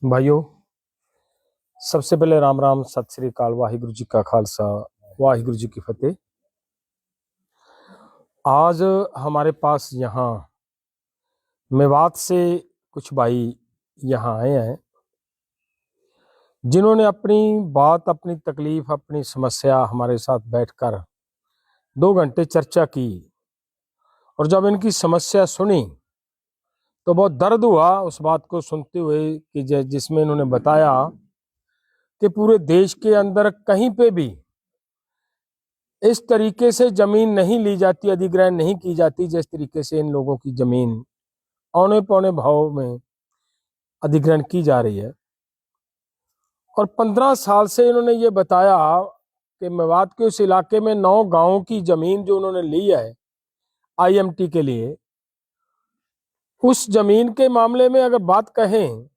भाइयों, सबसे पहले राम राम, सत श्री अकाल, वाहिगुरु जी का खालसा, वाहिगुरु जी की फतेह। आज हमारे पास यहाँ मेवात से कुछ भाई यहाँ आए हैं जिन्होंने अपनी बात, अपनी तकलीफ, अपनी समस्या हमारे साथ बैठकर 2 घंटे चर्चा की। और जब इनकी समस्या सुनी तो बहुत दर्द हुआ उस बात को सुनते हुए कि जिसमें इन्होंने बताया कि पूरे देश के अंदर कहीं पे भी इस तरीके से जमीन नहीं ली जाती, अधिग्रहण नहीं की जाती जिस तरीके से इन लोगों की जमीन औने पौने भाव में अधिग्रहण की जा रही है। और 15 साल से इन्होंने ये बताया कि मेवात के उस इलाके में 9 गांवों की जमीन जो उन्होंने ली है आईएमटी के लिए, उस जमीन के मामले में अगर बात कहें,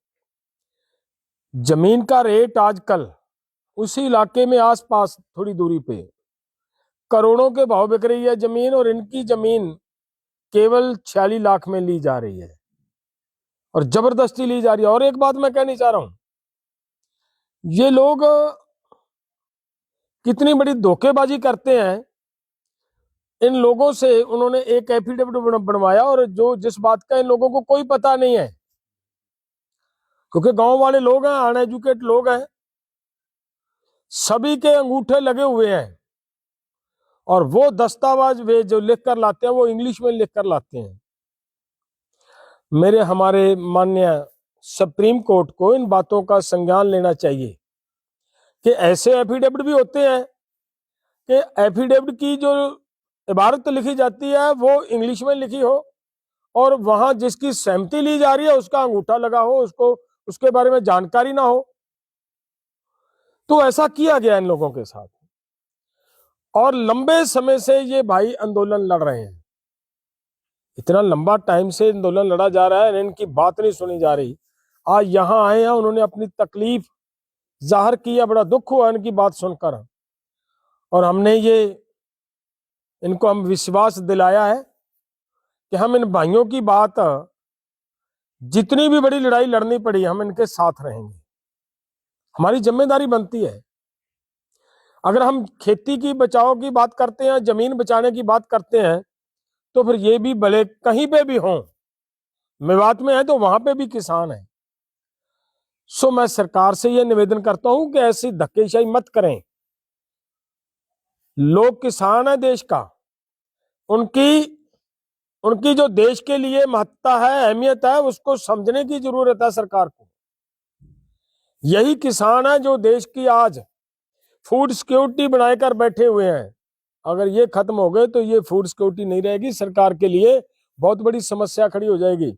जमीन का रेट आजकल उसी इलाके में आसपास थोड़ी दूरी पे करोड़ों के भाव बिक रही है जमीन, और इनकी जमीन केवल 46 लाख में ली जा रही है और जबरदस्ती ली जा रही है। और एक बात मैं कहनी चाह रहा हूं, ये लोग कितनी बड़ी धोखेबाजी करते हैं। इन लोगों से उन्होंने एक एफिडेविट बनवाया और जो जिस बात का इन लोगों को कोई पता नहीं है, क्योंकि गांव वाले लोग हैं, अनएजुकेटेड लोग हैं, सभी के अंगूठे लगे हुए हैं और वो दस्तावेज वे जो लिख कर लाते हैं वो इंग्लिश में लिख कर लाते हैं। हमारे माननीय सुप्रीम कोर्ट को इन बातों का संज्ञान लेना चाहिए कि ऐसे एफिडेविट भी होते हैं कि एफिडेविट की जो इबारत लिखी जाती है वो इंग्लिश में लिखी हो और वहां जिसकी सहमति ली जा रही है उसका अंगूठा लगा हो, उसको उसके बारे में जानकारी ना हो। तो ऐसा किया गया इन लोगों के साथ और लंबे समय से ये भाई आंदोलन लड़ रहे हैं। इतना लंबा टाइम से आंदोलन लड़ा जा रहा है, इनकी बात नहीं सुनी जा रही। आज यहां आए हैं, उन्होंने अपनी तकलीफ जाहिर की है, बड़ा दुख हुआ इनकी बात सुनकर। और हमने इनको हम विश्वास दिलाया है कि हम इन भाइयों की बात, जितनी भी बड़ी लड़ाई लड़नी पड़ी, हम इनके साथ रहेंगे। हमारी जिम्मेदारी बनती है। अगर हम खेती की बचाव की बात करते हैं, जमीन बचाने की बात करते हैं, तो फिर ये भी भले कहीं पे भी हों, मेवात में है तो वहां पे भी किसान है। सो मैं सरकार से यह निवेदन करता हूं कि ऐसी धक्केशाही मत करें। लोग किसान है देश का, उनकी जो देश के लिए महत्ता है, अहमियत है, उसको समझने की जरूरत है सरकार को। यही किसान है जो देश की आज फूड सिक्योरिटी बनाकर बैठे हुए हैं। अगर ये खत्म हो गए तो ये फूड सिक्योरिटी नहीं रहेगी, सरकार के लिए बहुत बड़ी समस्या खड़ी हो जाएगी।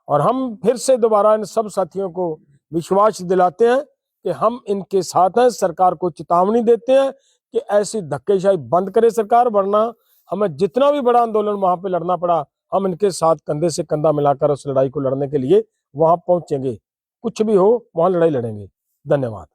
और हम फिर से दोबारा इन सब साथियों को विश्वास दिलाते हैं कि हम इनके साथ हैं। सरकार को चेतावनी देते हैं कि ऐसी धक्केशाही बंद करे सरकार, वरना हमें जितना भी बड़ा आंदोलन वहां पे लड़ना पड़ा, हम इनके साथ कंधे से कंधा मिलाकर उस लड़ाई को लड़ने के लिए वहां पहुंचेंगे। कुछ भी हो, वहां लड़ाई लड़ेंगे। धन्यवाद।